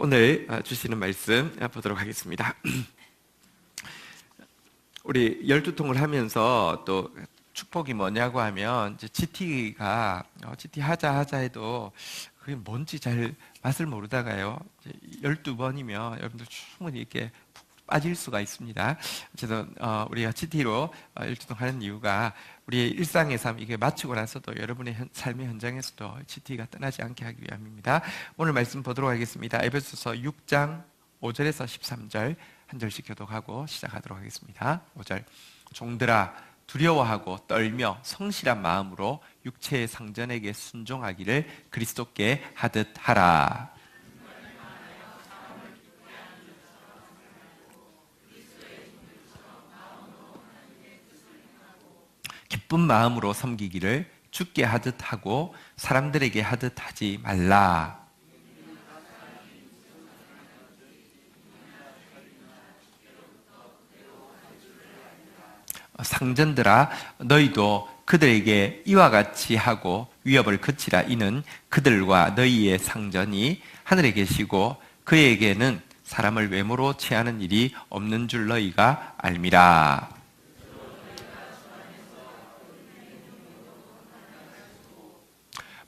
오늘 주시는 말씀 보도록 하겠습니다. 우리 12통을 하면서 또 축복이 뭐냐고 하면 이제 GT가 GT 하자 해도 그게 뭔지 잘 맛을 모르다가요 12번이면 여러분들 충분히 이렇게 푹 빠질 수가 있습니다. 그래서 우리가 GT로 12통 하는 이유가 우리의 일상의 삶 이게 마치고 나서도 여러분의 삶의 현장에서도 GT가 떠나지 않게 하기 위함입니다. 오늘 말씀 보도록 하겠습니다. 에베소서 6장 5절에서 13절 한 절씩 교독하고 시작하도록 하겠습니다. 5절 종들아 두려워하고 떨며 성실한 마음으로 육체의 상전에게 순종하기를 그리스도께 하듯 하라. 기쁜 마음으로 섬기기를 주께 하듯 하고 사람들에게 하듯 하지 말라. 상전들아 너희도 그들에게 이와 같이 하고 위협을 그치라. 이는 그들과 너희의 상전이 하늘에 계시고 그에게는 사람을 외모로 취하는 일이 없는 줄 너희가 알미라.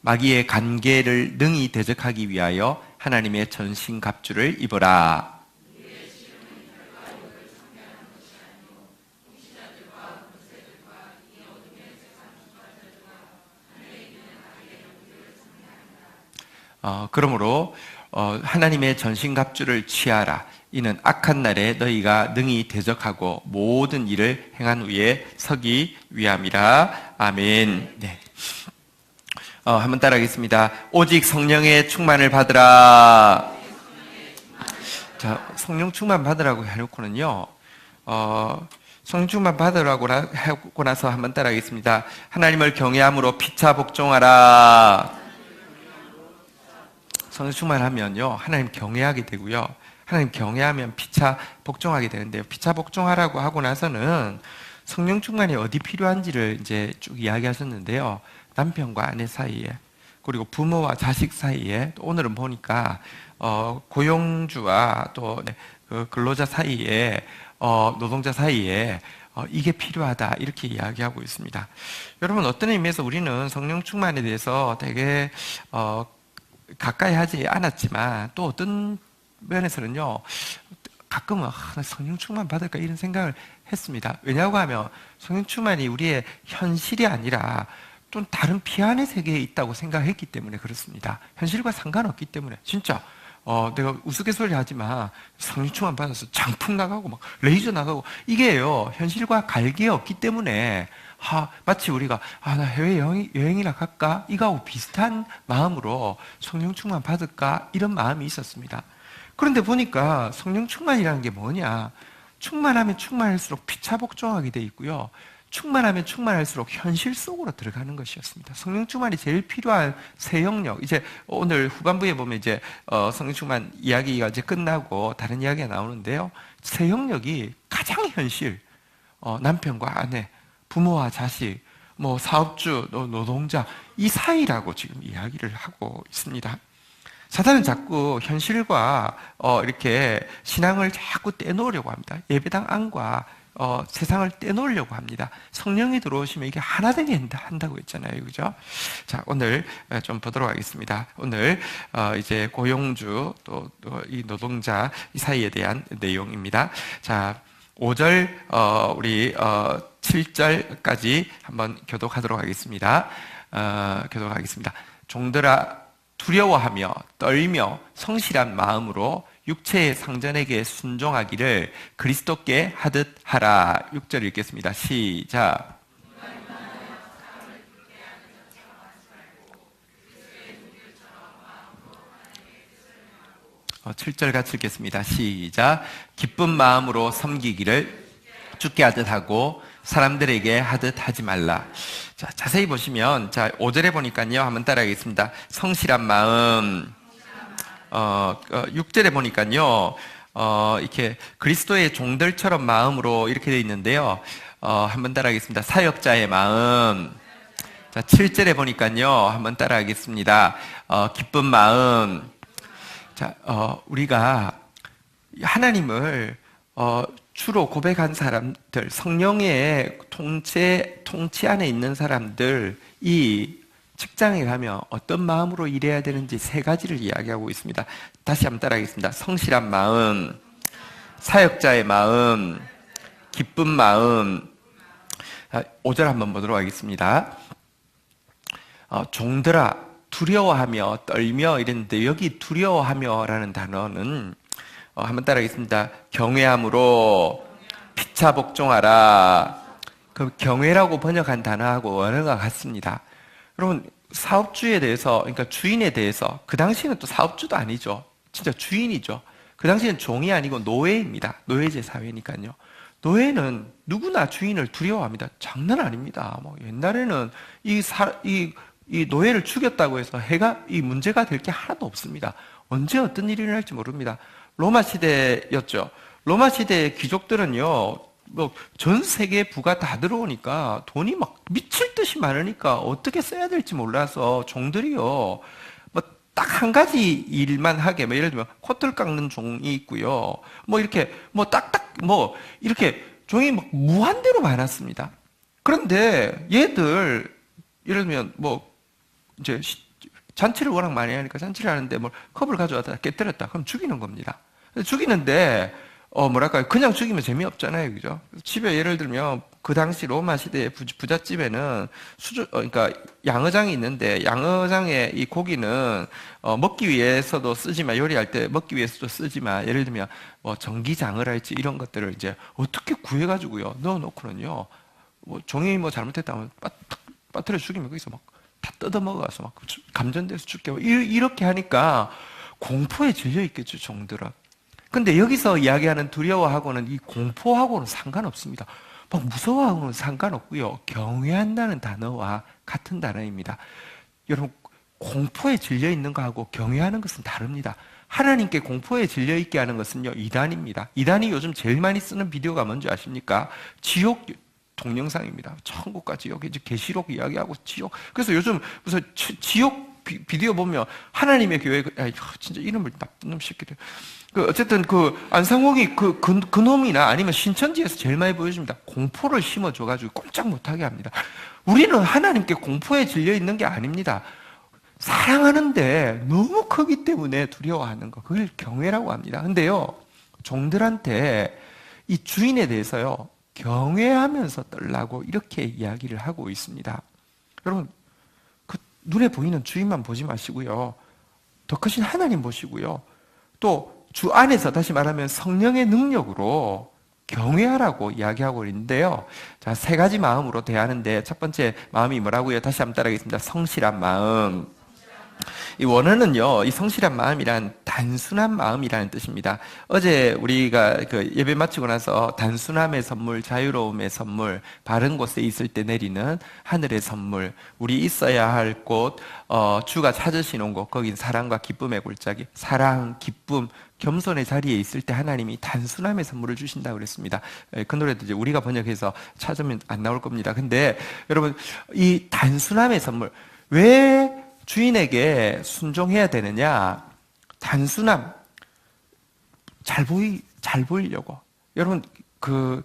마귀의 간계를 능히 대적하기 위하여 하나님의 전신갑주를 입어라. 그러므로 하나님의 전신갑주를 취하라. 이는 악한 날에 너희가 능히 대적하고 모든 일을 행한 후에 서기 위함이라. 아멘. 네. 한번 따라하겠습니다. 오직 성령의 충만을 받으라. 자, 성령 충만 받으라고 해놓고는요, 성령 충만 받으라고 하고 나서 한번 따라하겠습니다. 하나님을 경외함으로 피차 복종하라. 성령 충만하면요, 하나님 경외하게 되고요. 하나님 경외하면 피차 복종하게 되는데요. 피차 복종하라고 하고 나서는 성령 충만이 어디 필요한지를 이제 쭉 이야기하셨는데요. 남편과 아내 사이에, 그리고 부모와 자식 사이에, 또 오늘은 보니까 고용주와 또 그 근로자 사이에, 노동자 사이에 이게 필요하다 이렇게 이야기하고 있습니다. 여러분, 어떤 의미에서 우리는 성령 충만에 대해서 되게 가까이 하지 않았지만 또 어떤 면에서는요 가끔은 성령 충만 받을까 이런 생각을 했습니다. 왜냐고 하면 성령 충만이 우리의 현실이 아니라 좀 다른 피안의 세계에 있다고 생각했기 때문에 그렇습니다. 현실과 상관없기 때문에 진짜 내가 우스갯소리 하지만 성령 충만 받아서 장풍 나가고 막 레이저 나가고 이게요 현실과 갈게 없기 때문에 마치 우리가 나 해외 여행이나 갈까? 이거하고 비슷한 마음으로 성령 충만 받을까? 이런 마음이 있었습니다. 그런데 보니까 성령 충만이라는 게 뭐냐? 충만하면 충만할수록 피차 복종하게 돼 있고요. 충만하면 충만할수록 현실 속으로 들어가는 것이었습니다. 성령 충만이 제일 필요한 새 영역. 이제 오늘 후반부에 보면 이제 성령 충만 이야기가 이제 끝나고 다른 이야기가 나오는데요. 새 영역이 가장 현실, 남편과 아내, 부모와 자식, 사업주, 노동자 이 사이라고 지금 이야기를 하고 있습니다. 사단은 자꾸 현실과 이렇게 신앙을 자꾸 떼놓으려고 합니다. 예배당 안과 세상을 떼놓으려고 합니다. 성령이 들어오시면 이게 하나 되게 한다고 했잖아요. 그죠? 자, 오늘 좀 보도록 하겠습니다. 오늘 이제 고용주 또 이 노동자 이 사이에 대한 내용입니다. 자, 5절 우리 7절까지 한번 교독하도록 하겠습니다. 교독하겠습니다. 종들아 두려워하며 떨며 성실한 마음으로 육체의 상전에게 순종하기를 그리스도께 하듯 하라. 6절 읽겠습니다. 시작. 7절 같이 읽겠습니다. 시작. 기쁜 마음으로 섬기기를 주께 하듯 하고 사람들에게 하듯 하지 말라. 자, 자세히 보시면 5절에 보니까요. 한번 따라하겠습니다. 성실한 마음. 6절에 보니까요. 이렇게 그리스도의 종들처럼 마음으로 이렇게 되어 있는데요. 한번 따라하겠습니다. 사역자의 마음. 자, 7절에 보니까요. 한번 따라하겠습니다. 기쁜 마음. 자, 우리가 하나님을 주로 고백한 사람들, 성령의 통치 안에 있는 사람들이 직장에 가면 어떤 마음으로 일해야 되는지 세 가지를 이야기하고 있습니다. 다시 한번 따라하겠습니다. 성실한 마음, 사역자의 마음, 기쁜 마음. 5절 한번 보도록 하겠습니다. 종들아 두려워하며 떨며 이랬는데 여기 두려워하며라는 단어는 한번 따라하겠습니다. 경외함으로 피차 복종하라. 그 경외라고 번역한 단어하고 원어가 같습니다. 여러분 사업주에 대해서, 그러니까 주인에 대해서, 그 당시에는 또 사업주도 아니죠. 진짜 주인이죠. 그 당시에는 종이 아니고 노예입니다. 노예제 사회니까요. 노예는 누구나 주인을 두려워합니다. 장난 아닙니다. 뭐 옛날에는 이 노예를 죽였다고 해서 이 문제가 될 게 하나도 없습니다. 언제 어떤 일이 일어날지 모릅니다. 로마 시대였죠. 로마 시대의 귀족들은요, 뭐 전 세계 부가 다 들어오니까 돈이 막 미칠 듯이 많으니까 어떻게 써야 될지 몰라서 종들이요, 뭐 딱 한 가지 일만 하게, 뭐 예를 들면 코트를 깎는 종이 있고요, 뭐 이렇게 뭐 딱딱 뭐 이렇게 종이 막 무한대로 많았습니다. 그런데 얘들 예를 들면 뭐 이제 잔치를 워낙 많이 하니까 잔치를 하는데 뭐 컵을 가져왔다 깨뜨렸다 그럼 죽이는 겁니다. 죽이는데 뭐랄까요, 그냥 죽이면 재미없잖아요, 그죠? 집에 예를 들면 그 당시 로마 시대의 부잣집에는 그러니까 양어장이 있는데 양어장의 이 고기는 먹기 위해서도 쓰지만, 요리할 때 먹기 위해서도 쓰지만, 예를 들면 뭐 전기장어랄지 이런 것들을 이제 어떻게 구해가지고요 넣어놓고는요, 뭐 종이 뭐 잘못했다면 빠뜨려 죽이면 거기서 막 다 뜯어 먹어서 막 감전돼서 죽게 하고, 이렇게 하니까 공포에 질려 있겠죠, 종들은. 근데 여기서 이야기하는 두려워하고는 이 공포하고는 상관없습니다. 막 무서워하고는 상관없고요. 경외한다는 단어와 같은 단어입니다. 여러분, 공포에 질려 있는 거하고 경외하는 것은 다릅니다. 하나님께 공포에 질려 있게 하는 것은요, 이단입니다. 이단이 요즘 제일 많이 쓰는 비디오가 뭔지 아십니까? 지옥 동영상입니다. 천국과 지옥, 이제 계시록 이야기하고 지옥. 그래서 요즘 무슨 지옥 비디오 보면 하나님의 교회, 진짜 이름을 나쁜 놈 새끼들. 어쨌든 안상홍이 그 놈이나 아니면 신천지에서 제일 많이 보여줍니다. 공포를 심어줘가지고 꼼짝 못하게 합니다. 우리는 하나님께 공포에 질려 있는 게 아닙니다. 사랑하는데 너무 크기 때문에 두려워하는 거, 그걸 경외라고 합니다. 근데요, 종들한테 이 주인에 대해서요, 경외하면서 떨라고 이렇게 이야기를 하고 있습니다. 여러분, 그 눈에 보이는 주인만 보지 마시고요, 더 크신 하나님 보시고요, 또 주 안에서, 다시 말하면 성령의 능력으로 경외하라고 이야기하고 있는데요. 자, 세 가지 마음으로 대하는데 첫 번째 마음이 뭐라고요? 다시 한번 따라하겠습니다. 성실한 마음. 이 원어는요, 이 성실한 마음이란 단순한 마음이라는 뜻입니다. 어제 우리가 예배 마치고 나서 단순함의 선물, 자유로움의 선물, 바른 곳에 있을 때 내리는 하늘의 선물, 우리 있어야 할 곳, 주가 찾으시는 곳, 거긴 사랑과 기쁨의 골짜기, 사랑, 기쁨, 겸손의 자리에 있을 때 하나님이 단순함의 선물을 주신다고 그랬습니다. 그 노래도 이제 우리가 번역해서 찾으면 안 나올 겁니다. 근데 여러분, 이 단순함의 선물, 왜 주인에게 순종해야 되느냐? 단순함, 잘 보이려고. 여러분,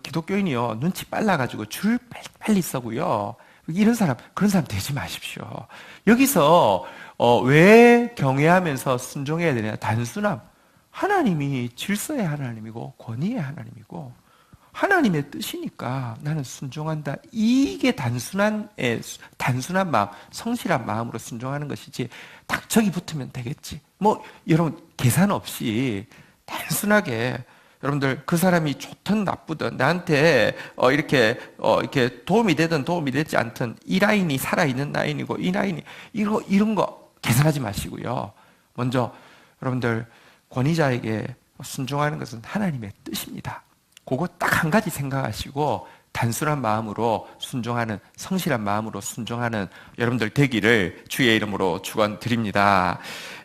기독교인이요, 눈치 빨라가지고 줄 빨리 서고요, 그런 사람 되지 마십시오. 여기서 왜 경외하면서 순종해야 되느냐? 단순함. 하나님이 질서의 하나님이고 권위의 하나님이고 하나님의 뜻이니까 나는 순종한다. 이게 단순한 마음, 성실한 마음으로 순종하는 것이지, 딱 저기 붙으면 되겠지, 뭐 여러분 계산 없이 단순하게, 여러분들 그 사람이 좋든 나쁘든 나한테 이렇게 도움이 되든 도움이 되지 않든 이 라인이 살아있는 라인이고, 이 라인이 이런 거 계산하지 마시고요. 먼저 여러분들 권위자에게 순종하는 것은 하나님의 뜻입니다. 그거 딱 한 가지 생각하시고 단순한 마음으로 순종하는, 성실한 마음으로 순종하는 여러분들 되기를 주의 이름으로 축원드립니다.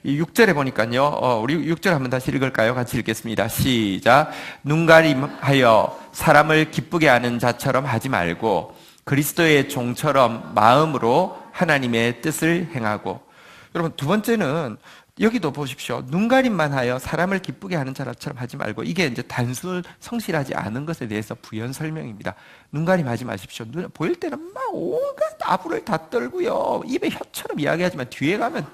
이 6절에 보니까요, 우리 6절 한번 다시 읽을까요? 같이 읽겠습니다. 시작. 눈가림하여 사람을 기쁘게 하는 자처럼 하지 말고 그리스도의 종처럼 마음으로 하나님의 뜻을 행하고. 여러분, 두 번째는 여기도 보십시오. 눈가림만 하여 사람을 기쁘게 하는 자처럼 하지 말고, 이게 이제 단순 성실하지 않은 것에 대해서 부연 설명입니다. 눈가림 하지 마십시오. 눈 보일 때는 막 온갖 아부를 다 떨고요. 입에 혀처럼 이야기하지만 뒤에 가면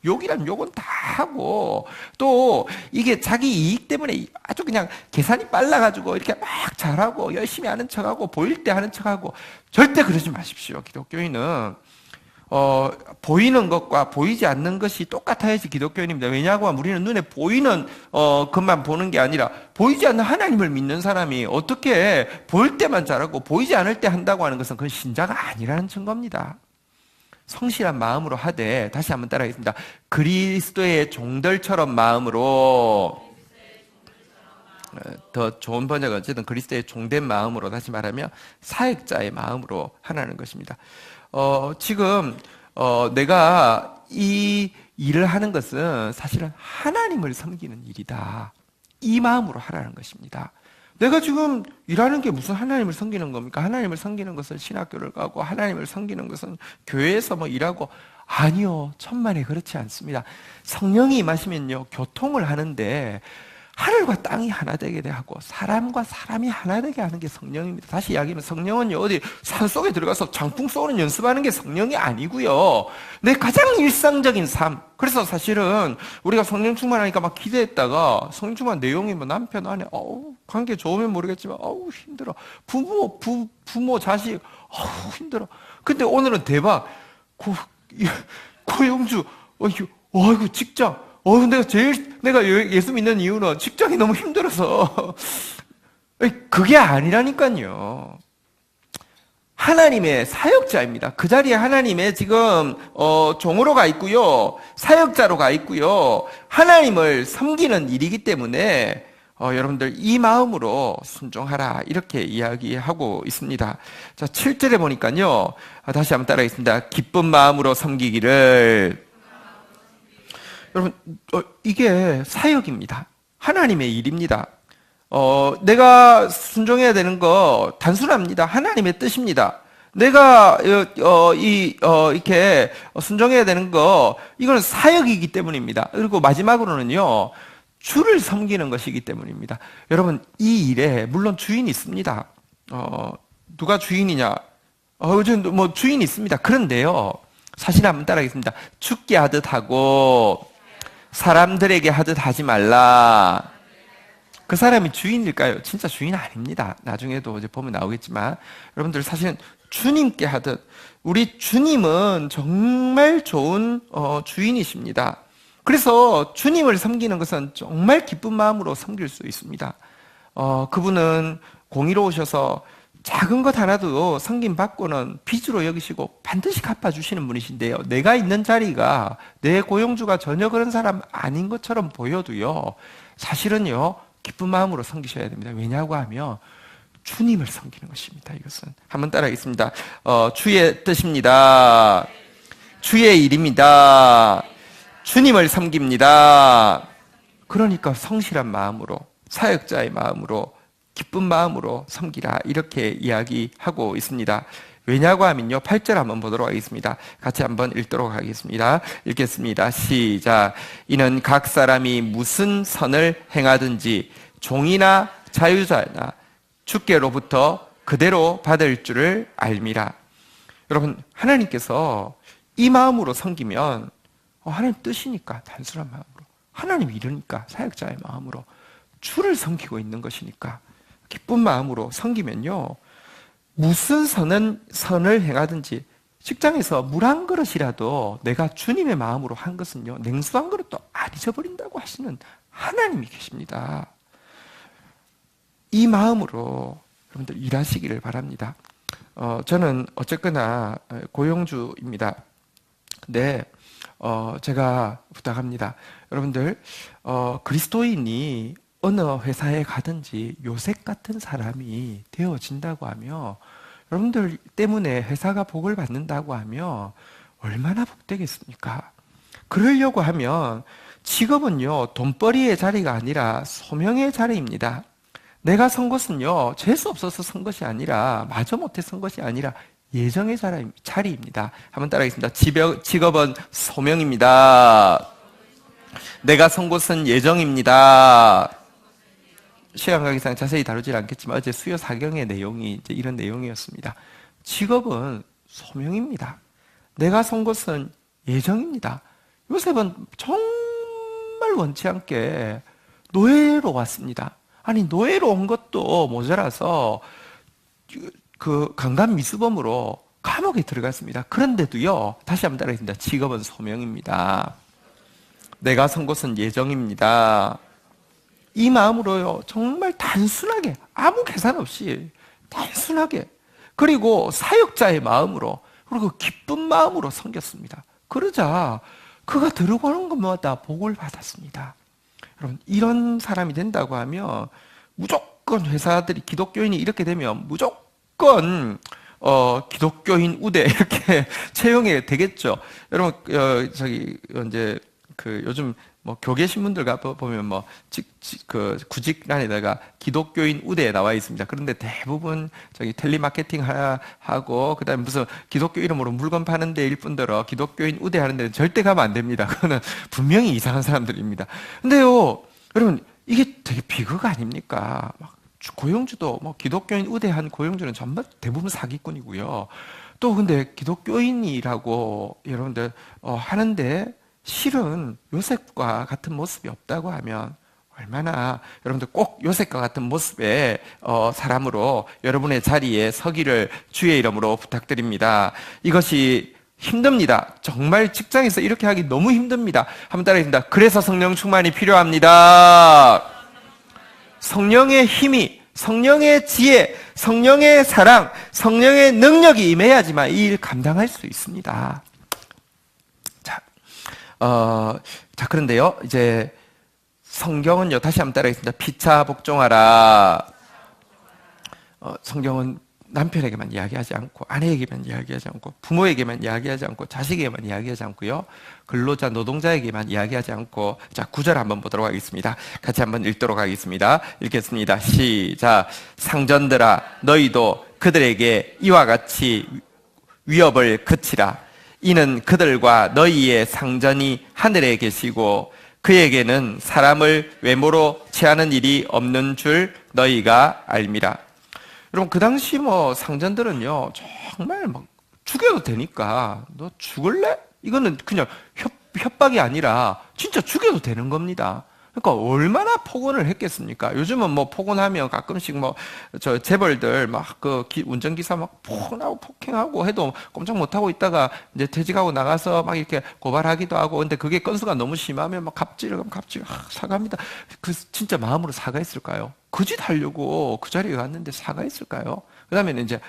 욕이란 욕은 다 하고, 또 이게 자기 이익 때문에 아주 그냥 계산이 빨라가지고 이렇게 막 잘하고 열심히 하는 척하고 보일 때 하는 척하고, 절대 그러지 마십시오. 기독교인은 보이는 것과 보이지 않는 것이 똑같아야지 기독교인입니다. 왜냐하고 하면 우리는 눈에 보이는 것만 보는 게 아니라, 보이지 않는 하나님을 믿는 사람이 어떻게 보일 때만 잘하고 보이지 않을 때 한다고 하는 것은 그건 신자가 아니라는 증거입니다. 성실한 마음으로 하되, 다시 한번 따라하겠습니다. 그리스도의 종들처럼 마음으로, 더 좋은 번역은 어쨌든 그리스도의 종된 마음으로, 다시 말하면 사역자의 마음으로 하라는 것입니다. 지금 내가 이 일을 하는 것은 사실은 하나님을 섬기는 일이다. 이 마음으로 하라는 것입니다. 내가 지금 일하는 게 무슨 하나님을 섬기는 겁니까? 하나님을 섬기는 것은 신학교를 가고, 하나님을 섬기는 것은 교회에서 뭐 일하고, 아니요. 천만에 그렇지 않습니다. 성령이 임하시면요, 교통을 하는데 하늘과 땅이 하나 되게 하고 사람과 사람이 하나 되게 하는 게 성령입니다. 다시 이야기하면 성령은요, 어디 산속에 들어가서 장풍 쏘는 연습하는 게 성령이 아니고요, 내 가장 일상적인 삶. 그래서 사실은 우리가 성령 충만하니까 막 기대했다가 성령 충만 내용이 뭐 남편 아내 관계 좋으면 모르겠지만 힘들어, 부모 자식 힘들어. 근데 오늘은 대박, 고영주 이거 직장, 내가 예수 믿는 이유는 직장이 너무 힘들어서. 그게 아니라니까요. 하나님의 사역자입니다. 그 자리에 하나님의 지금 종으로 가 있고요, 사역자로 가 있고요, 하나님을 섬기는 일이기 때문에 여러분들 이 마음으로 순종하라, 이렇게 이야기하고 있습니다. 자, 7절에 보니까요, 다시 한번 따라하겠습니다. 기쁜 마음으로 섬기기를. 여러분, 이게 사역입니다. 하나님의 일입니다. 내가 순종해야 되는 거 단순합니다. 하나님의 뜻입니다. 내가 이렇게 순종해야 되는 거, 이건 사역이기 때문입니다. 그리고 마지막으로는요, 주를 섬기는 것이기 때문입니다. 여러분, 이 일에 물론 주인이 있습니다. 누가 주인이냐? 뭐 주인이 있습니다. 그런데요, 사실 한번 따라하겠습니다. 죽게 하듯 하고 사람들에게 하듯 하지 말라. 그 사람이 주인일까요? 진짜 주인 아닙니다. 나중에도 이제 보면 나오겠지만, 여러분들 사실은 주님께 하듯, 우리 주님은 정말 좋은 주인이십니다. 그래서 주님을 섬기는 것은 정말 기쁜 마음으로 섬길 수 있습니다. 그분은 공의로우셔서 작은 것 하나도 섬김 받고는 빚으로 여기시고 반드시 갚아주시는 분이신데요, 내가 있는 자리가 내 고용주가 전혀 그런 사람 아닌 것처럼 보여도요, 사실은요, 기쁜 마음으로 섬기셔야 됩니다. 왜냐고 하면 주님을 섬기는 것입니다. 이것은 한번 따라하겠습니다. 주의 뜻입니다. 주의 일입니다. 주님을 섬깁니다. 그러니까 성실한 마음으로, 사역자의 마음으로, 기쁜 마음으로 섬기라, 이렇게 이야기하고 있습니다. 왜냐고 하면요, 8절 한번 보도록 하겠습니다. 같이 한번 읽도록 하겠습니다. 읽겠습니다. 시작. 이는 각 사람이 무슨 선을 행하든지 종이나 자유자나 주께로부터 그대로 받을 줄을 알미라. 여러분, 하나님께서 이 마음으로 섬기면 하나님 뜻이니까 단순한 마음으로, 하나님 이르니까 사역자의 마음으로, 주를 섬기고 있는 것이니까 기쁜 마음으로 섬기면요, 무슨 선을 행하든지, 직장에서 물 한 그릇이라도 내가 주님의 마음으로 한 것은요, 냉수 한 그릇도 안 잊어버린다고 하시는 하나님이 계십니다. 이 마음으로 여러분들 일하시기를 바랍니다. 저는 어쨌거나 고용주입니다. 근데 제가 부탁합니다. 여러분들, 그리스도인이 어느 회사에 가든지 요셉 같은 사람이 되어진다고 하며, 여러분들 때문에 회사가 복을 받는다고 하며 얼마나 복되겠습니까? 그러려고 하면 직업은요, 돈벌이의 자리가 아니라 소명의 자리입니다. 내가 선 것은요, 재수 없어서 선 것이 아니라, 마저 못해 선 것이 아니라 예정의 자리입니다. 한번 따라하겠습니다. 직업은 소명입니다. 내가 선 곳은 예정입니다. 시간 관계상 자세히 다루질 않겠지만 어제 수요 사경의 내용이 이제 이런 내용이었습니다. 직업은 소명입니다. 내가 선 곳은 예정입니다. 요셉은 정말 원치 않게 노예로 왔습니다. 아니 노예로 온 것도 모자라서 그 강간 미수범으로 감옥에 들어갔습니다. 그런데도요, 다시 한번 따라하겠습니다. 직업은 소명입니다. 내가 선 곳은 예정입니다. 이 마음으로요, 정말 단순하게, 아무 계산 없이 단순하게, 그리고 사역자의 마음으로, 그리고 기쁜 마음으로 섬겼습니다. 그러자 그가 들어가는 것마다 복을 받았습니다. 여러분, 이런 사람이 된다고 하면 무조건 회사들이, 기독교인이 이렇게 되면 무조건 기독교인 우대 이렇게 채용이 되겠죠. 여러분, 이제 요즘 뭐 교계 신문들 보면 뭐 구직란에다가 기독교인 우대에 나와 있습니다. 그런데 대부분 텔레마케팅 하고 그다음에 무슨 기독교 이름으로 물건 파는 데일 뿐더러 기독교인 우대 하는 데는 절대 가면 안 됩니다. 그거는 분명히 이상한 사람들입니다. 근데요, 여러분, 이게 되게 비극 아닙니까? 막 고용주도 뭐 기독교인 우대한 고용주는 전부 대부분 사기꾼이고요. 또 근데 기독교인이라고 여러분들 하는데 실은 요셉과 같은 모습이 없다고 하면 얼마나 여러분들 꼭 요셉과 같은 모습의 사람으로 여러분의 자리에 서기를 주의 이름으로 부탁드립니다. 이것이 힘듭니다. 정말 직장에서 이렇게 하기 너무 힘듭니다. 한번 따라해봅니다. 그래서 성령 충만이 필요합니다. 성령의 힘이, 성령의 지혜, 성령의 사랑, 성령의 능력이 임해야지만 이 일 감당할 수 있습니다. 자, 그런데요, 이제 성경은요, 다시 한번 따라하겠습니다. 피차 복종하라. 성경은 남편에게만 이야기하지 않고, 아내에게만 이야기하지 않고, 부모에게만 이야기하지 않고, 자식에게만 이야기하지 않고요, 근로자, 노동자에게만 이야기하지 않고, 자, 9절 한번 보도록 하겠습니다. 같이 한번 읽도록 하겠습니다. 읽겠습니다. 시작. 상전들아, 너희도 그들에게 이와 같이 위협을 그치라. 이는 그들과 너희의 상전이 하늘에 계시고 그에게는 사람을 외모로 취하는 일이 없는 줄 너희가 알미라. 여러분, 그 당시 뭐 상전들은요, 정말 막 죽여도 되니까 너 죽을래? 이거는 그냥 협박이 아니라 진짜 죽여도 되는 겁니다. 그러니까 얼마나 폭언을 했겠습니까? 요즘은 뭐 폭언하면 가끔씩 뭐 재벌들 막 운전기사 막 폭언하고 폭행하고 해도 꼼짝 못하고 있다가 이제 퇴직하고 나가서 막 이렇게 고발하기도 하고, 근데 그게 건수가 너무 심하면 막 사과합니다. 진짜 마음으로 사과했을까요? 그 짓 하려고 그 자리에 갔는데 사과했을까요? 그 다음에는 이제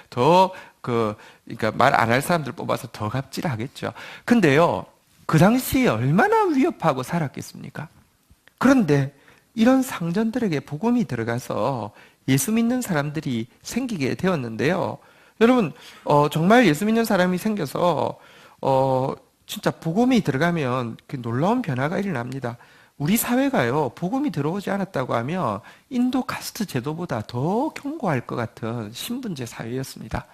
그러니까 말 안 할 사람들 뽑아서 더 갑질하겠죠. 근데요, 그 당시에 얼마나 위협하고 살았겠습니까? 그런데 이런 상전들에게 복음이 들어가서 예수 믿는 사람들이 생기게 되었는데요. 여러분, 정말 예수 믿는 사람이 생겨서 진짜 복음이 들어가면 놀라운 변화가 일어납니다. 우리 사회가요, 복음이 들어오지 않았다고 하면 인도 카스트 제도보다 더 견고할 것 같은 신분제 사회였습니다.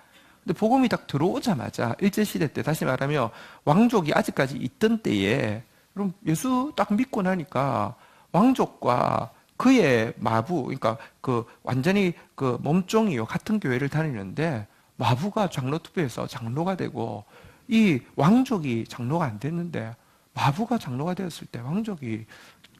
근데 복음이 딱 들어오자마자 일제시대 때, 다시 말하면 왕족이 아직까지 있던 때에, 그럼 예수 딱 믿고 나니까 왕족과 그의 마부, 그러니까 완전히 몸종이요, 같은 교회를 다니는데 마부가 장로 투표해서 장로가 되고, 이 왕족이 장로가 안 됐는데 마부가 장로가 되었을 때 왕족이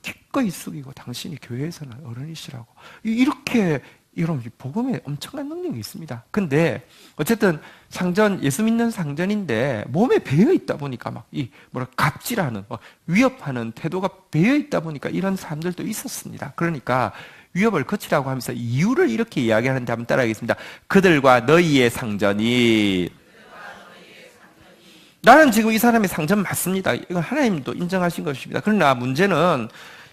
기꺼이 숙이고 당신이 교회에서는 어른이시라고, 이렇게 여러분, 복음에 엄청난 능력이 있습니다. 근데 어쨌든 예수 믿는 상전인데 몸에 배어 있다 보니까 갑질하는, 위협하는 태도가 배어 있다 보니까 이런 사람들도 있었습니다. 그러니까 위협을 거치라고 하면서 이유를 이렇게 이야기하는데 한번 따라하겠습니다. 그들과 너희의 상전이, 나는 지금 이 사람의 상전 맞습니다. 이건 하나님도 인정하신 것입니다. 그러나 문제는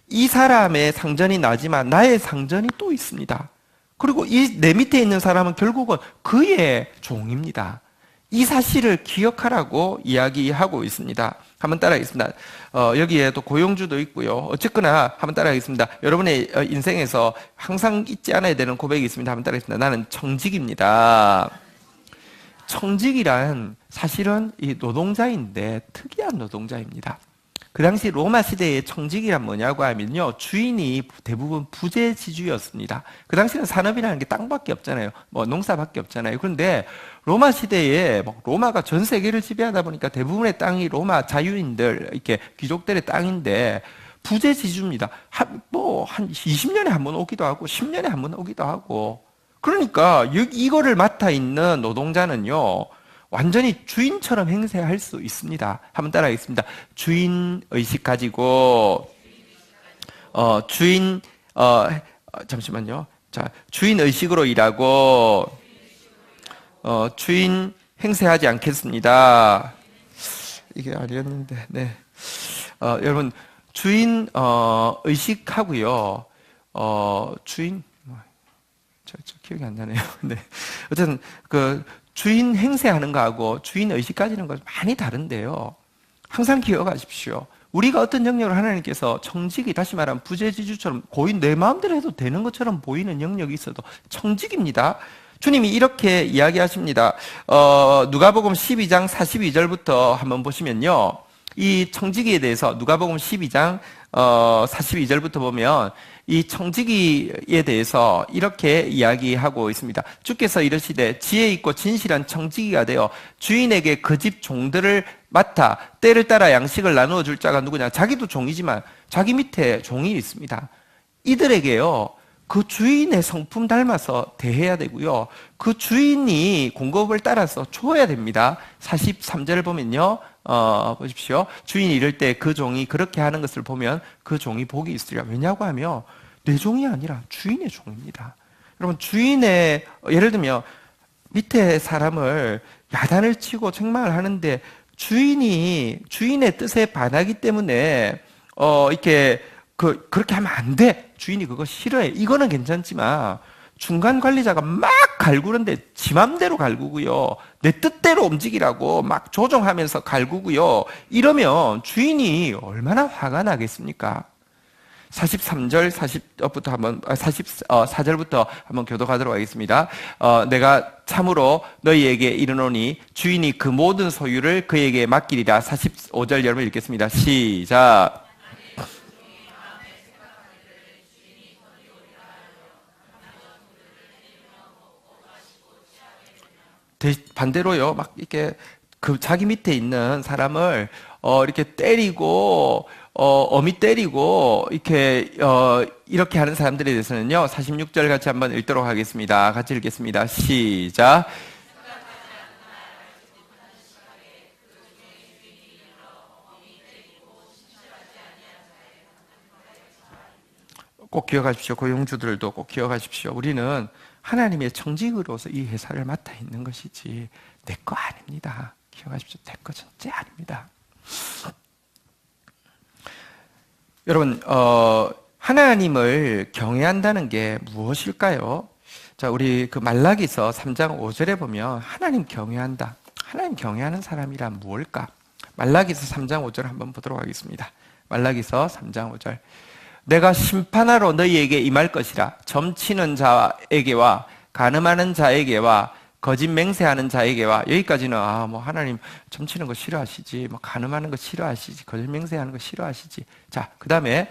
이 사람의 상전이 나지만 나의 상전이 또 있습니다. 그리고 내 밑에 있는 사람은 결국은 그의 종입니다. 이 사실을 기억하라고 이야기하고 있습니다. 한번 따라하겠습니다. 여기에 또 고용주도 있고요. 어쨌거나 한번 따라하겠습니다. 여러분의 인생에서 항상 잊지 않아야 되는 고백이 있습니다. 한번 따라하겠습니다. 나는 청직입니다. 청직이란 사실은 이 노동자인데 특이한 노동자입니다. 그 당시 로마 시대의 청지기란 뭐냐고 하면요, 주인이 대부분 부재지주였습니다. 그 당시는 산업이라는 게 땅밖에 없잖아요. 뭐 농사밖에 없잖아요. 그런데 로마 시대에 로마가 전 세계를 지배하다 보니까 대부분의 땅이 로마 자유인들, 이렇게 귀족들의 땅인데 부재지주입니다. 한 20년에 한 번 오기도 하고 10년에 한 번 오기도 하고. 그러니까 이거를 맡아 있는 노동자는요, 완전히 주인처럼 행세할 수 있습니다. 한번 따라하겠습니다. 주인 의식 가지고 잠시만요. 자, 주인 의식으로 일하고 주인 행세하지 않겠습니다. 이게 아니었는데, 네. 여러분, 주인 의식하고요. 주인 저 기억이 안 나네요. 네. 어쨌든 그 주인 행세하는 거하고 주인 의식 가지는 거 많이 다른데요. 항상 기억하십시오. 우리가 어떤 영역을 하나님께서 청직이, 다시 말하면 부재지주처럼 고인 내 마음대로 해도 되는 것처럼 보이는 영역이 있어도 청직입니다. 주님이 이렇게 이야기하십니다. 누가복음 12장 42절부터 한번 보시면요, 이 청지기에 대해서 누가복음 12장 42절부터 보면 이 청지기에 대해서 이렇게 이야기하고 있습니다. 주께서 이르시되 지혜 있고 진실한 청지기가 되어 주인에게 그 집 종들을 맡아 때를 따라 양식을 나누어 줄 자가 누구냐. 자기도 종이지만 자기 밑에 종이 있습니다. 이들에게요, 그 주인의 성품 닮아서 대해야 되고요, 그 주인이 공급을 따라서 줘야 됩니다. 43절을 보면요, 보십시오. 주인이 이럴 때 그 종이 그렇게 하는 것을 보면 그 종이 복이 있으리라. 왜냐고 하면 내 종이 아니라 주인의 종입니다. 여러분, 주인의, 예를 들면 밑에 사람을 야단을 치고 책망을 하는데 주인의 뜻에 반하기 때문에 이렇게 그렇게 하면 안 돼. 주인이 그거 싫어해. 이거는 괜찮지만 중간 관리자가 막 갈구는데 지 맘대로 갈구고요, 내 뜻대로 움직이라고 막 조종하면서 갈구고요, 이러면 주인이 얼마나 화가 나겠습니까? 43절 40부터 한번 44절부터 한번 교독하도록 하겠습니다. 내가 참으로 너희에게 이르노니 주인이 그 모든 소유를 그에게 맡기리라. 45절 여러분 읽겠습니다. 시작. 반대로요, 막 이렇게 그 자기 밑에 있는 사람을 이렇게 때리고 어미 때리고 이렇게 하는 사람들에 대해서는요, 46절 같이 한번 읽도록 하겠습니다. 같이 읽겠습니다. 시작. 꼭 기억하십시오. 고용주들도 꼭 기억하십시오. 우리는 하나님의 청직으로서 이 회사를 맡아 있는 것이지 내 거 아닙니다. 기억하십시오. 내 거 전체 아닙니다. 여러분, 하나님을 경외한다는 게 무엇일까요? 자, 우리 그 말라기서 3장 5절에 보면 하나님 경외한다. 하나님 경외하는 사람이란 무엇일까? 말라기서 3장 5절 한번 보도록 하겠습니다. 말라기서 3장 5절. 내가 심판하러 너희에게 임할 것이라. 점치는 자에게와 간음하는 자에게와 거짓 맹세하는 자에게와, 여기까지는 하나님 점치는 거 싫어하시지, 간음하는 거 싫어하시지, 거짓 맹세하는 거 싫어하시지. 자, 그 다음에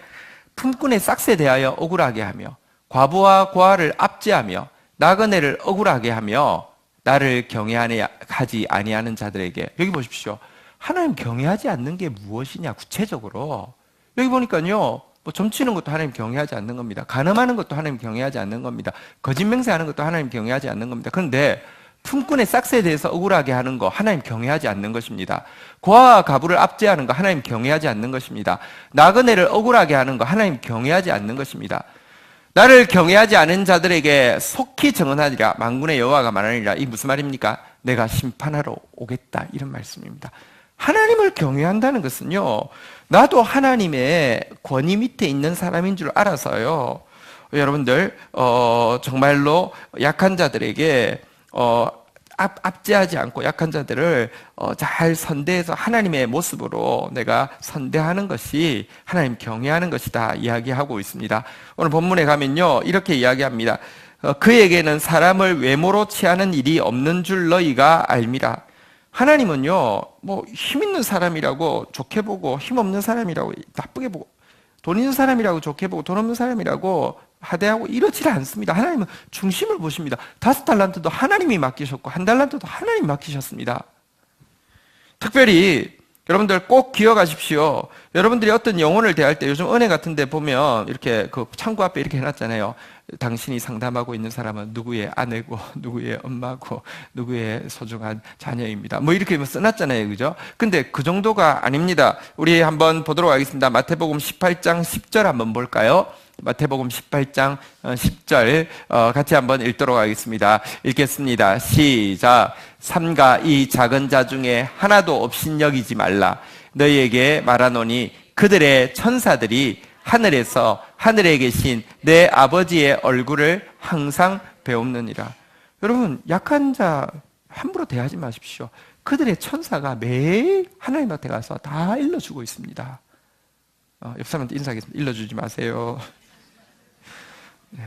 품꾼의 싹스에 대하여 억울하게 하며 과부와 고아를 압제하며 나그네를 억울하게 하며 나를 경외하지 아니하는 자들에게. 여기 보십시오. 하나님 경외하지 않는 게 무엇이냐, 구체적으로 여기 보니까요, 점치는 것도 하나님 경외하지 않는 겁니다. 간음하는 것도 하나님 경외하지 않는 겁니다. 거짓 맹세하는 것도 하나님 경외하지 않는 겁니다. 그런데 품꾼의 싹스에 대해서 억울하게 하는 거 하나님 경외하지 않는 것입니다. 고아와 가부를 압제하는 거 하나님 경외하지 않는 것입니다. 나그네를 억울하게 하는 거 하나님 경외하지 않는 것입니다. 나를 경외하지 않은 자들에게 속히 정언하리라. 만군의 여호와가 말하니라. 이 무슨 말입니까? 내가 심판하러 오겠다, 이런 말씀입니다. 하나님을 경외한다는 것은요, 나도 하나님의 권위 밑에 있는 사람인 줄 알아서요, 여러분들 정말로 약한 자들에게 압제하지 않고 약한 자들을 잘 선대해서 하나님의 모습으로 내가 선대하는 것이 하나님 경외하는 것이다 이야기하고 있습니다. 오늘 본문에 가면요, 이렇게 이야기합니다. 그에게는 사람을 외모로 취하는 일이 없는 줄 너희가 알미라. 하나님은요, 뭐 힘 있는 사람이라고 좋게 보고 힘 없는 사람이라고 나쁘게 보고 돈 있는 사람이라고 좋게 보고 돈 없는 사람이라고 하대하고 이러지 않습니다. 하나님은 중심을 보십니다. 5달란트도 하나님이 맡기셨고 1달란트도 하나님이 맡기셨습니다. 특별히 여러분들 꼭 기억하십시오. 여러분들이 어떤 영혼을 대할 때 요즘 은혜 같은 데 보면 이렇게 그 창구 앞에 이렇게 해놨잖아요. 당신이 상담하고 있는 사람은 누구의 아내고 누구의 엄마고 누구의 소중한 자녀입니다. 뭐 이렇게 써놨잖아요. 그죠? 근데 그 정도가 아닙니다. 우리 한번 보도록 하겠습니다. 마태복음 18장 10절 한번 볼까요? 마태복음 18장 10절 같이 한번 읽도록 하겠습니다. 읽겠습니다. 시작. 삼가 이 작은 자 중에 하나도 업신여기지 말라. 너희에게 말하노니 그들의 천사들이 하늘에서 하늘에 계신 내 아버지의 얼굴을 항상 배웁느니라. 여러분, 약한 자 함부로 대하지 마십시오. 그들의 천사가 매일 하나님 앞에 가서 다 일러주고 있습니다. 옆 사람한테 인사하겠습니다. 일러주지 마세요. 네.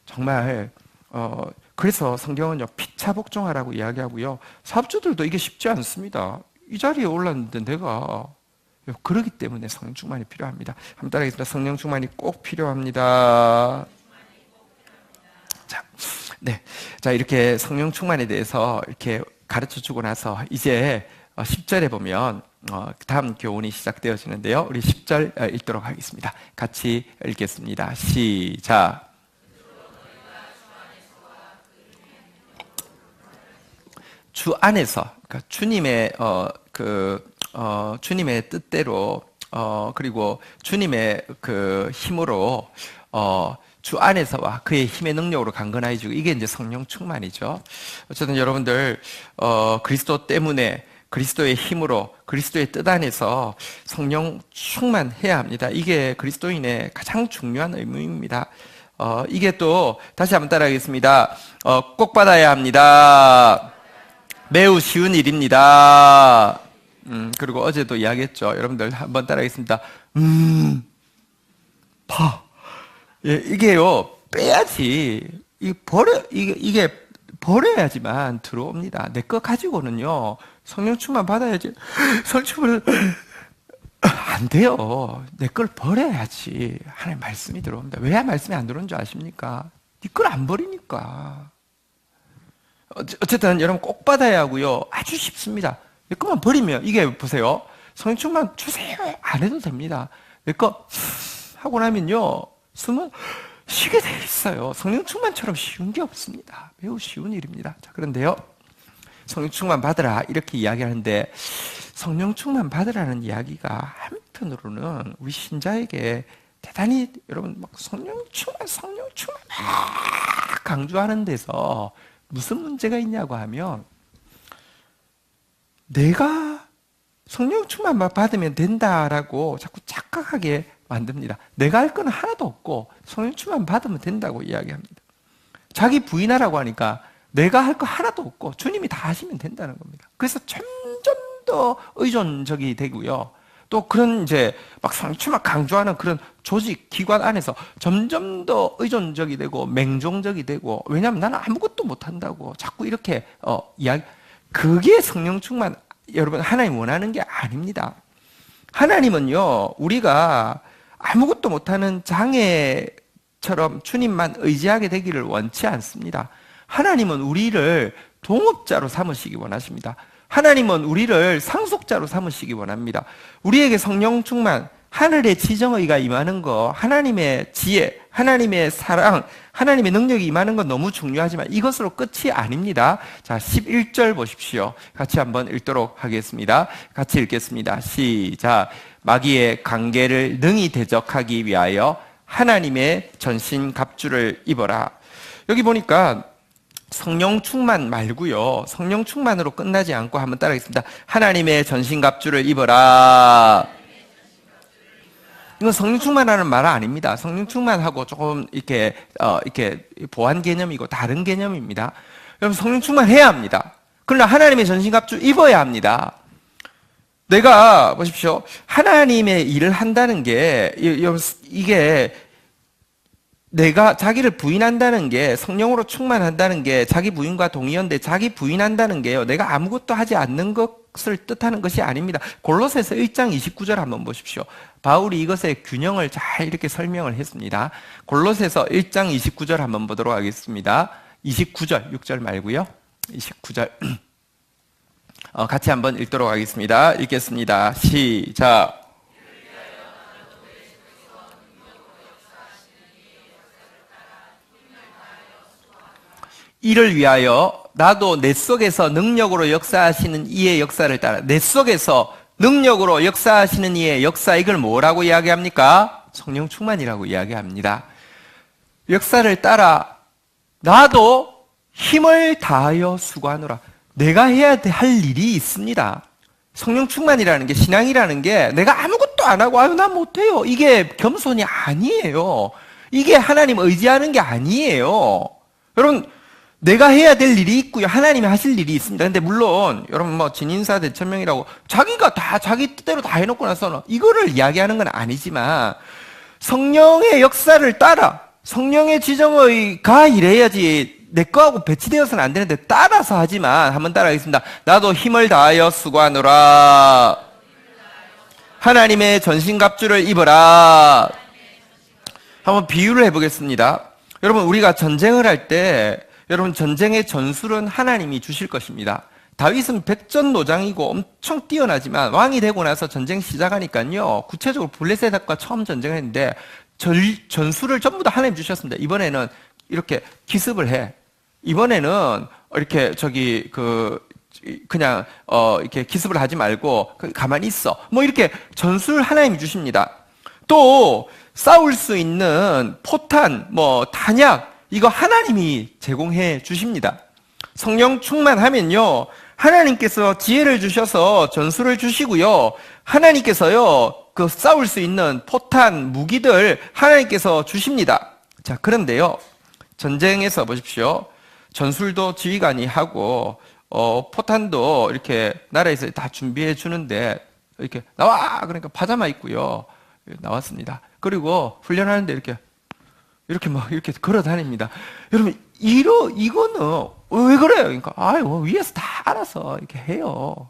정말 그래서 성경은요, 피차복종하라고 이야기하고요, 사업주들도 이게 쉽지 않습니다. 이 자리에 올랐는데 내가 그러기 때문에 성령 충만이 필요합니다. 한번 따라하겠습니다. 성령 충만이 꼭 필요합니다. 자, 네. 자, 이렇게 성령 충만에 대해서 이렇게 가르쳐 주고 나서 이제 10절에 보면 다음 교훈이 시작되어지는데요. 우리 10절 읽도록 하겠습니다. 같이 읽겠습니다. 시작. 주 안에서, 그러니까 주님의 주님의 뜻대로 그리고 주님의 그 힘으로 주 안에서와 그의 힘의 능력으로 강건해지고, 이게 이제 성령 충만이죠. 어쨌든 여러분들 그리스도 때문에, 그리스도의 힘으로, 그리스도의 뜻 안에서 성령 충만해야 합니다. 이게 그리스도인의 가장 중요한 의무입니다. 이게 또 다시 한번 따라하겠습니다. 꼭 받아야 합니다. 매우 쉬운 일입니다. 그리고 어제도 이야기했죠. 여러분들 한번 따라하겠습니다. 예, 이게요, 빼야지. 이게 버려야지만 들어옵니다. 내 거 가지고는요, 성령 충만 받아야지. 성령 충만 안 돼요. 내 걸 버려야지 하나님 말씀이 들어옵니다. 왜 말씀이 안 들어오는 줄 아십니까? 네 걸 안 버리니까. 어쨌든 여러분 꼭 받아야 하고요. 아주 쉽습니다. 내 것만 버리면, 이게 보세요. 성령 충만 주세요. 안 해도 됩니다. 내 거 하고 나면요, 숨은 쉬게 돼 있어요. 성령 충만처럼 쉬운 게 없습니다. 매우 쉬운 일입니다. 자, 그런데요, 성령 충만 받으라 이렇게 이야기하는데, 성령 충만 받으라는 이야기가 한편으로는 우리 신자에게 대단히, 여러분 막 성령 충만 막 강조하는 데서 무슨 문제가 있냐고 하면, 내가 성령 충만만 받으면 된다라고 자꾸 착각하게 만듭니다. 내가 할 건 하나도 없고 성령 충만 받으면 된다고 이야기합니다. 자기 부인하라고 하니까 내가 할 거 하나도 없고 주님이 다 하시면 된다는 겁니다. 그래서 점점 더 의존적이 되고요. 또 그런 이제 막 성령 충만 강조하는 그런 조직, 기관 안에서 점점 더 의존적이 되고 맹종적이 되고, 왜냐하면 나는 아무것도 못한다고 자꾸 이렇게 이야기. 그게 성령 충만, 여러분, 하나님 원하는 게 아닙니다. 하나님은요, 우리가 아무것도 못하는 장애처럼 주님만 의지하게 되기를 원치 않습니다. 하나님은 우리를 동업자로 삼으시기 원하십니다. 하나님은 우리를 상속자로 삼으시기 원합니다. 우리에게 성령 충만, 하늘의 지정의가 임하는 거, 하나님의 지혜, 하나님의 사랑, 하나님의 능력이 임하는 건 너무 중요하지만 이것으로 끝이 아닙니다. 자, 11절 보십시오. 같이 한번 읽도록 하겠습니다. 같이 읽겠습니다. 시작. 마귀의 관계를 능히 대적하기 위하여 하나님의 전신갑주를 입어라. 여기 보니까 성령 충만 말고요, 성령 충만으로 끝나지 않고 한번 따라하겠습니다. 하나님의 전신갑주를 입어라. 이건 성령 충만하는 말 아닙니다. 성령 충만하고 조금 이렇게 보완 개념이고 다른 개념입니다. 여러분, 성령 충만해야 합니다. 그러나 하나님의 전신갑주 입어야 합니다. 내가 보십시오. 하나님의 일을 한다는 게, 이게 내가 자기를 부인한다는 게 성령으로 충만한다는 게 자기 부인과 동의어인데 자기 부인한다는 게요. 내가 아무것도 하지 않는 것을 뜻하는 것이 아닙니다. 골로새서 1장 29절 한번 보십시오. 바울이 이것의 균형을 잘 이렇게 설명을 했습니다. 골로새서 1장 29절 한번 보도록 하겠습니다. 29절, 6절 말고요. 29절. 같이 한번 읽도록 하겠습니다. 읽겠습니다. 시작. 이를 위하여 나도 내 속에서 능력으로 역사하시는 이의 역사를 따라, 내 속에서 능력으로 역사하시는 이의 역사, 이걸 뭐라고 이야기합니까? 성령 충만이라고 이야기합니다. 역사를 따라 나도 힘을 다하여 수고하노라. 내가 해야 할 일이 있습니다. 성령 충만이라는 게, 신앙이라는 게 내가 아무것도 안 하고 아유 난 못해요, 이게 겸손이 아니에요. 이게 하나님 의지하는 게 아니에요. 여러분, 내가 해야 될 일이 있고요, 하나님이 하실 일이 있습니다. 근데 물론 여러분 뭐 진인사 대천명이라고 자기가 다 자기 뜻대로 다 해놓고 나서는 이거를 이야기하는 건 아니지만, 성령의 역사를 따라 성령의 지정의가 이래야지 내 거하고 배치되어서는 안 되는데 따라서 하지만, 한번 따라하겠습니다. 나도 힘을 다하여 수고하노라. 하나님의 전신갑주를 입어라. 한번 비유를 해보겠습니다. 여러분, 우리가 전쟁을 할 때 여러분 전쟁의 전술은 하나님이 주실 것입니다. 다윗은 백전노장이고 엄청 뛰어나지만 왕이 되고 나서 전쟁 시작하니까요, 구체적으로 블레셋과 처음 전쟁을 했는데 전술을 전부 다 하나님 주셨습니다. 이번에는 이렇게 기습을 해. 이번에는 이렇게 그냥 이렇게 기습을 하지 말고 가만히 있어. 뭐 이렇게 전술 하나님이 주십니다. 또 싸울 수 있는 포탄, 뭐 탄약, 이거 하나님이 제공해 주십니다. 성령 충만하면요, 하나님께서 지혜를 주셔서 전술을 주시고요, 하나님께서요 그 싸울 수 있는 포탄, 무기들 하나님께서 주십니다. 자, 그런데요, 전쟁에서 보십시오. 전술도 지휘관이 하고 포탄도 이렇게 나라에서 다 준비해 주는데, 이렇게 나와! 그러니까 파자마 입고요 나왔습니다. 그리고 훈련하는데 이렇게 막 이렇게 걸어 다닙니다. 여러분, 이거는 왜 그래요? 그러니까 위에서 다 알아서 이렇게 해요.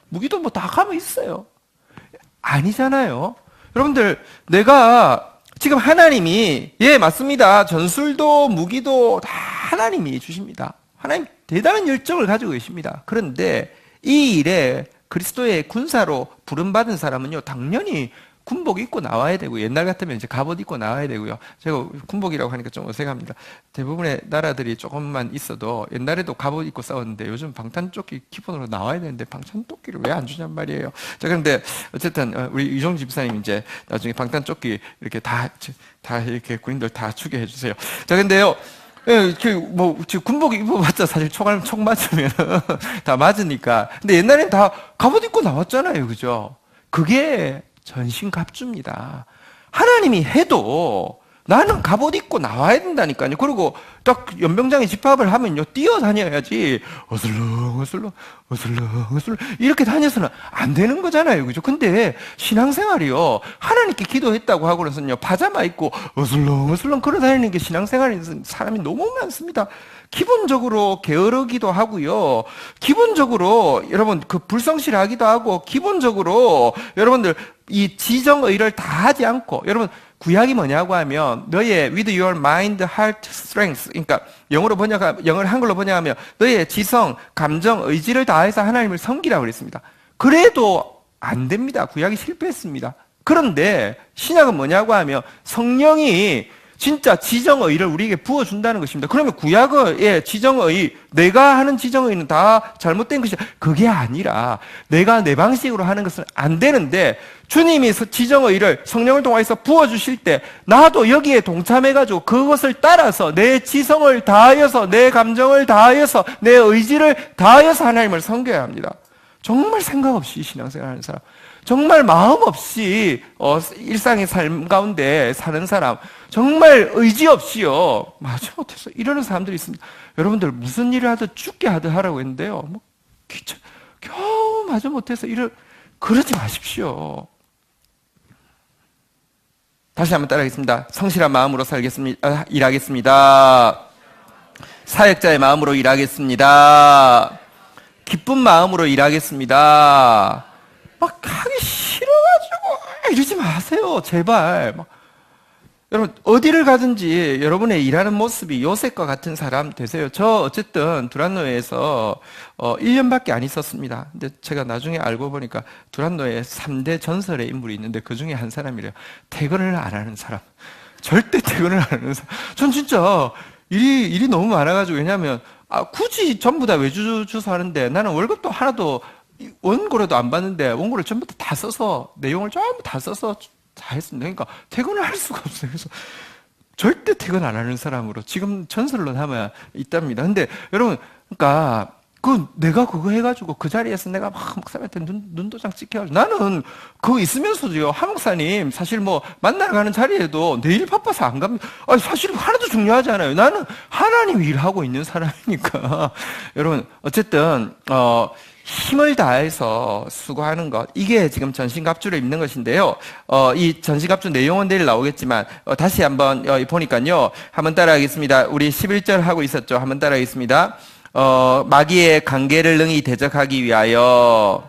무기도 뭐 다 가면 있어요. 아니잖아요. 여러분들, 내가 지금 하나님이, 예, 맞습니다. 전술도 무기도 다 하나님이 주십니다. 하나님 대단한 열정을 가지고 계십니다. 그런데 이 일에 그리스도의 군사로 부름받은 사람은요, 당연히 군복 입고 나와야 되고, 옛날 같으면 이제 갑옷 입고 나와야 되고요. 제가 군복이라고 하니까 좀 어색합니다. 대부분의 나라들이 조금만 있어도 옛날에도 갑옷 입고 싸웠는데 요즘 방탄조끼 기본으로 나와야 되는데 방탄조끼를 왜 안 주냔 말이에요. 자, 그런데 어쨌든 우리 유정 집사님 이제 나중에 방탄조끼 이렇게 다 이렇게 군인들 다 주게 해주세요. 자, 근데요, 예, 지금 군복 입어봤자 사실 총 맞으면 다 맞으니까. 근데 옛날엔 다 갑옷 입고 나왔잖아요, 그죠? 그게 전신갑주입니다. 하나님이 해도 나는 갑옷 입고 나와야 된다니까요. 그리고 딱 연병장에 집합을 하면요, 뛰어다녀야지 어슬렁 이렇게 다녀서는 안 되는 거잖아요, 그죠? 근데 신앙생활이요, 하나님께 기도했다고 하고 그래서요 파자마 입고 어슬렁 걸어다니는 게 신앙생활인 사람이 너무 많습니다. 기본적으로 게으르기도 하고요, 기본적으로 여러분 불성실하기도 하고, 기본적으로 여러분들 이 지정의를 다 하지 않고, 여러분 구약이 뭐냐고 하면 너의 with your mind, heart, strength, 그러니까 영어를 한글로 번역하면 너의 지성, 감정, 의지를 다해서 하나님을 섬기라고 그랬습니다. 그래도 안 됩니다. 구약이 실패했습니다. 그런데 신약은 뭐냐고 하면 성령이 진짜 지정의를 우리에게 부어준다는 것입니다. 그러면 구약의 지정의, 내가 하는 지정의는 다 잘못된 것이, 그게 아니라 내가 내 방식으로 하는 것은 안 되는데, 주님이 지정의를 성령을 통해서 부어주실 때 나도 여기에 동참해가지고 그것을 따라서 내 지성을 다하여서, 내 감정을 다하여서, 내 의지를 다하여서 하나님을 섬겨야 합니다. 정말 생각 없이 신앙생활하는 사람, 정말 마음 없이 일상의 삶 가운데 사는 사람, 정말 의지 없이요 마지 못해서 이러는 사람들이 있습니다. 여러분들 무슨 일을 하든 죽게 하든 하라고 했는데요, 뭐 겨우 마지 못해서 그러지 마십시오. 다시 한번 따라하겠습니다. 성실한 마음으로 살겠습니다. 일하겠습니다. 사역자의 마음으로 일하겠습니다. 기쁜 마음으로 일하겠습니다. 막 하기 싫어가지고 이러지 마세요. 제발. 여러분 어디를 가든지 여러분의 일하는 모습이 요셉과 같은 사람 되세요. 저 어쨌든 두란노에서 1년밖에 안 있었습니다. 근데 제가 나중에 알고 보니까 두란노에 3대 전설의 인물이 있는데 그 중에 한 사람이래요. 퇴근을 안 하는 사람. 절대 퇴근을 안 하는 사람. 전 진짜 일이 너무 많아가지고, 왜냐하면 굳이 전부 다 외주 주소하는데 나는 월급도 하나도 원고료도 안 받는데 원고를 전부 다 써서 내용을 전부 다 써서 다 했습니다. 그러니까 퇴근을 할 수가 없어요. 그래서 절대 퇴근 안 하는 사람으로 지금 전설로 남아 있답니다. 근데 여러분, 그러니까 내가 그거 해가지고 그 자리에서 내가 막 목사님한테 눈도장 찍혀가지고, 나는 그거 있으면서도요, 한 목사님 사실 뭐 만나러 가는 자리에도 내일 바빠서 안 갑니다. 아니 사실 하나도 중요하지 않아요. 나는 하나님 일하고 있는 사람이니까. 여러분 어쨌든 힘을 다해서 수고하는 것, 이게 지금 전신갑주를 입는 것인데요. 이 전신갑주 내용은 내일 나오겠지만 다시 한번 보니까요. 한번 따라하겠습니다. 우리 11절 하고 있었죠. 한번 따라하겠습니다. 마귀의 관계를 능히 대적하기 위하여.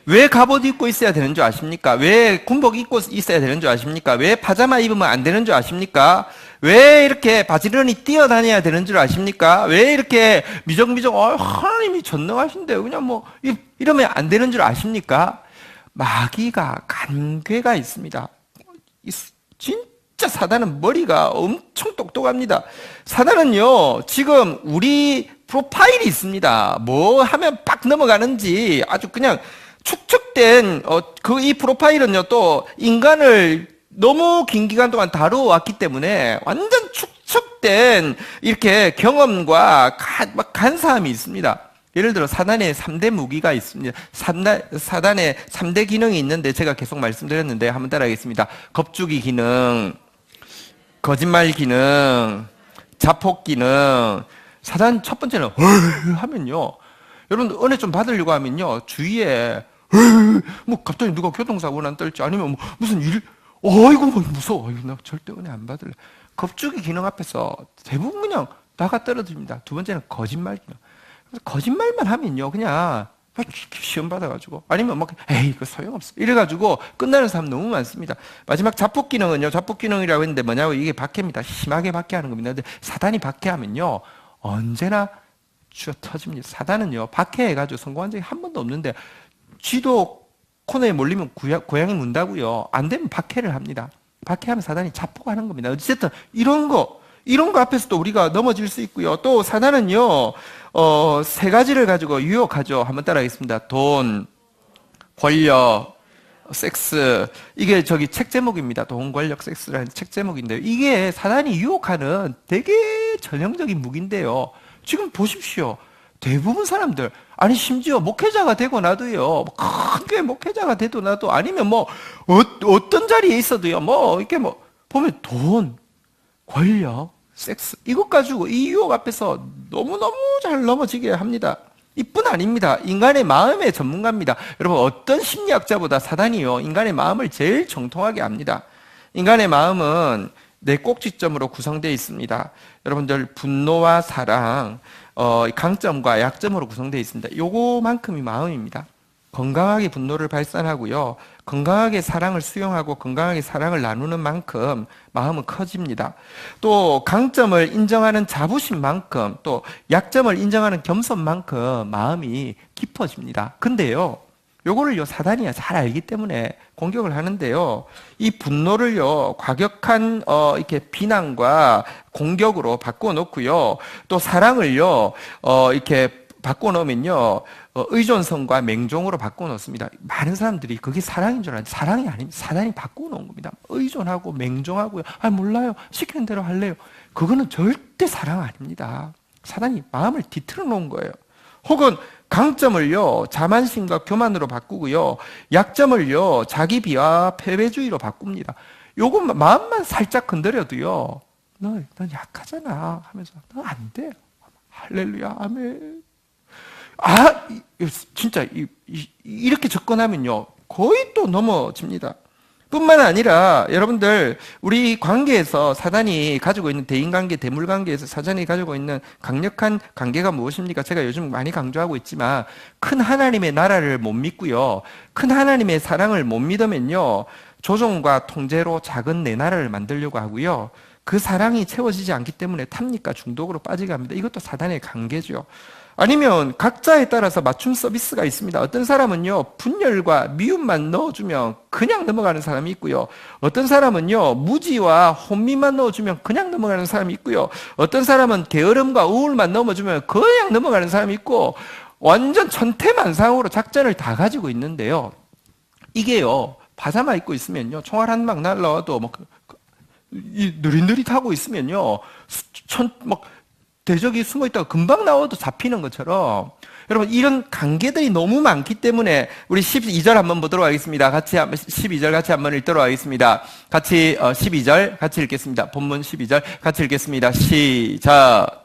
왜 갑옷 입고 있어야 되는 줄 아십니까? 왜 군복 입고 있어야 되는 줄 아십니까? 왜 파자마 입으면 안 되는 줄 아십니까? 왜 이렇게 바지런히 뛰어다녀야 되는 줄 아십니까? 왜 이렇게 미적미적 하나님이 전능하신데 그냥 뭐 이러면 안 되는 줄 아십니까? 마귀가 관계가 있습니다. 진짜 사단은 머리가 엄청 똑똑합니다. 사단은요, 지금 우리 프로파일이 있습니다. 뭐 하면 빡 넘어가는지 아주 그냥 축적된 이 프로파일은요, 또 인간을 너무 긴 기간 동안 다루어왔기 때문에 완전 축적된 이렇게 경험과 간사함이 있습니다. 예를 들어 사단의 3대 무기가 있습니다. 사단의 3대 기능이 있는데 제가 계속 말씀드렸는데 한번 따라하겠습니다. 겁주기 기능, 거짓말 기능, 자폭 기능. 사단 첫 번째는 하면요, 여러분 은혜 좀 받으려고 하면요, 주위에 뭐 갑자기 누가 교통사고 난 떨지, 아니면 뭐 무슨 일, 어이구 뭐 무서워, 나 절대 은혜 안 받을래. 겁주기 기능 앞에서 대부분 그냥 나가 떨어집니다. 두 번째는 거짓말 기능. 거짓말만 하면요, 그냥 시험 받아가지고, 아니면 막 에이 이거 소용없어 이래가지고 끝나는 사람 너무 많습니다. 마지막 자폭 기능은요, 자폭 기능이라고 했는데 뭐냐고, 이게 박해입니다. 심하게 박해하는 겁니다. 근데 사단이 박해하면요 언제나 쥐어 터집니다. 사단은요 박해해가지고 성공한 적이 한 번도 없는데, 쥐도 코너에 몰리면 고양이 문다고요. 안 되면 박해를 합니다. 박해하면 사단이 자폭하는 겁니다. 어쨌든 이런 거 앞에서도 우리가 넘어질 수 있고요. 또 사단은요, 세 가지를 가지고 유혹하죠. 한번 따라하겠습니다. 돈, 권력, 섹스. 이게 저기 책 제목입니다. 돈, 권력, 섹스라는 책 제목인데요. 이게 사단이 유혹하는 되게 전형적인 무기인데요. 지금 보십시오. 대부분 사람들, 아니 심지어 목회자가 되고 나도요, 크게 목회자가 되고 나도, 아니면 뭐 어떤 자리에 있어도요, 뭐 이렇게 뭐 보면 돈, 권력, 섹스, 이것 가지고 이 유혹 앞에서 너무너무 잘 넘어지게 합니다. 이뿐 아닙니다. 인간의 마음의 전문가입니다. 여러분, 어떤 심리학자보다 사단이요, 인간의 마음을 제일 정통하게 압니다. 인간의 마음은 네 꼭지점으로 구성되어 있습니다. 여러분들, 분노와 사랑, 강점과 약점으로 구성되어 있습니다. 요거만큼이 마음입니다. 건강하게 분노를 발산하고요, 건강하게 사랑을 수용하고 건강하게 사랑을 나누는 만큼 마음은 커집니다. 또 강점을 인정하는 자부심만큼, 또 약점을 인정하는 겸손만큼 마음이 깊어집니다. 근데요, 요거를요 사단이야 잘 알기 때문에 공격을 하는데요, 이 분노를요 과격한 이렇게 비난과 공격으로 바꾸어 놓고요, 또 사랑을요 이렇게 바꾸어 놓으면요 의존성과 맹종으로 바꾸어 놓습니다. 많은 사람들이 그게 사랑인 줄 아는데 사랑이 아닙니다. 사단이 바꾸어 놓은 겁니다. 의존하고 맹종하고요, 몰라요, 시키는 대로 할래요. 그거는 절대 사랑 아닙니다. 사단이 마음을 뒤틀어 놓은 거예요. 혹은 강점을요 자만심과 교만으로 바꾸고요, 약점을요 자기 비하 패배주의로 바꿉니다. 요거 마음만 살짝 건드려도요, 넌 약하잖아 하면서 너 안 돼, 할렐루야, 아멘. 진짜 이렇게 접근하면요 거의 또 넘어집니다. 뿐만 아니라 여러분들 우리 관계에서 사단이 가지고 있는 대인관계, 대물관계에서 사단이 가지고 있는 강력한 관계가 무엇입니까? 제가 요즘 많이 강조하고 있지만 큰 하나님의 나라를 못 믿고요. 큰 하나님의 사랑을 못 믿으면요. 조종과 통제로 작은 내 나라를 만들려고 하고요. 그 사랑이 채워지지 않기 때문에 탑니까? 중독으로 빠지게 합니다. 이것도 사단의 관계죠. 아니면 각자에 따라서 맞춤 서비스가 있습니다. 어떤 사람은요, 분열과 미움만 넣어주면 그냥 넘어가는 사람이 있고요. 어떤 사람은요, 무지와 혼미만 넣어주면 그냥 넘어가는 사람이 있고요. 어떤 사람은 게으름과 우울만 넣어주면 그냥 넘어가는 사람이 있고, 완전 천태만상으로 작전을 다 가지고 있는데요. 이게요, 파자마 입고 있으면요, 총알 한 방 날라와도 느릿느릿하고 있으면요, 대적이 숨어 있다가 금방 나와도 잡히는 것처럼 여러분 이런 관계들이 너무 많기 때문에 우리 12절 한번 보도록 하겠습니다. 같이 12절 같이 한번 읽도록 하겠습니다. 같이 12절 같이 읽겠습니다. 본문 12절 같이 읽겠습니다. 시작.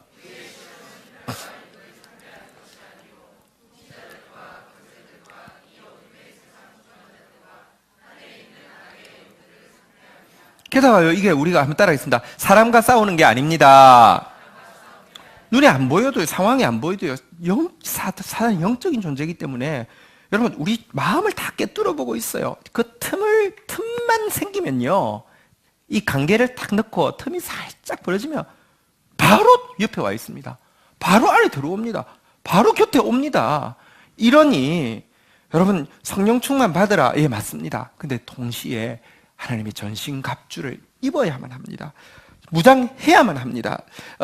게다가요, 이게 우리가 한번 따라하겠습니다. 사람과 싸우는 게 아닙니다. 눈에 안 보여도요, 상황이 안 보여도요, 사단이 영적인 존재이기 때문에 여러분, 우리 마음을 다 꿰뚫어 보고 있어요. 그 틈만 생기면요, 이 관계를 탁 넣고 틈이 살짝 벌어지면 바로 옆에 와 있습니다. 바로 안에 들어옵니다. 바로 곁에 옵니다. 이러니 여러분, 성령 충만 받으라. 예, 맞습니다. 근데 동시에 하나님의 전신갑주를 입어야만 합니다. 무장해야만 합니다.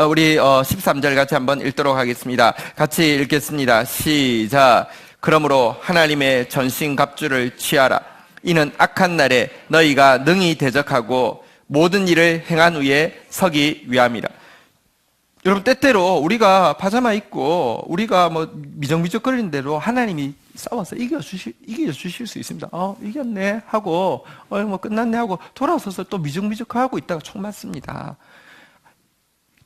우리 13절 같이 한번 읽도록 하겠습니다. 같이 읽겠습니다. 시작. 그러므로 하나님의 전신갑주를 취하라. 이는 악한 날에 너희가 능히 대적하고 모든 일을 행한 후에 서기 위함이라. 여러분, 때때로 우리가 파자마 입고 우리가 미적미적거리는 대로 하나님이 싸워서 이겨주실 수 있습니다. 이겼네 하고 끝났네 하고 돌아서서 또 미적미적하고 있다가 총 맞습니다.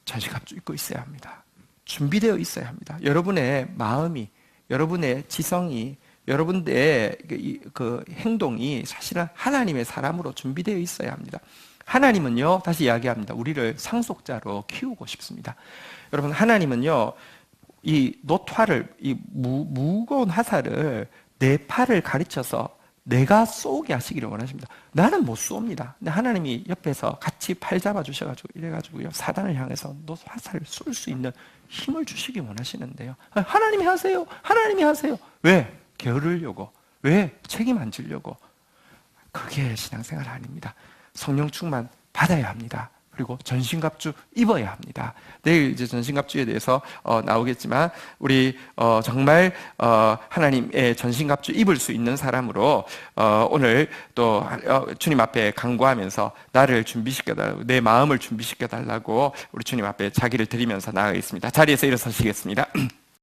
전신갑주 입고 있어야 합니다. 준비되어 있어야 합니다. 여러분의 마음이, 여러분의 지성이, 여러분의 그 행동이 사실은 하나님의 사람으로 준비되어 있어야 합니다. 하나님은요, 다시 이야기합니다. 우리를 상속자로 키우고 싶습니다. 여러분, 하나님은요, 이 노트화를, 이 무거운 화살을 내 팔을 가르쳐서 내가 쏘게 하시기를 원하십니다. 나는 못 쏘옵니다. 근데 하나님이 옆에서 같이 팔 잡아 주셔가지고 이래가지고요, 사단을 향해서 화살을 쏠 수 있는 힘을 주시기 원하시는데요. 하나님이 하세요. 하나님이 하세요. 왜? 게으르려고. 왜? 책임 안 지려고. 그게 신앙생활 아닙니다. 성령 충만 받아야 합니다. 그리고 전신갑주 입어야 합니다. 내일 이제 전신갑주에 대해서 나오겠지만 우리 정말 하나님의 전신갑주 입을 수 있는 사람으로 오늘 또 주님 앞에 간구하면서 나를 준비시켜달라고, 내 마음을 준비시켜달라고 우리 주님 앞에 자기를 드리면서 나아가겠습니다. 자리에서 일어서시겠습니다.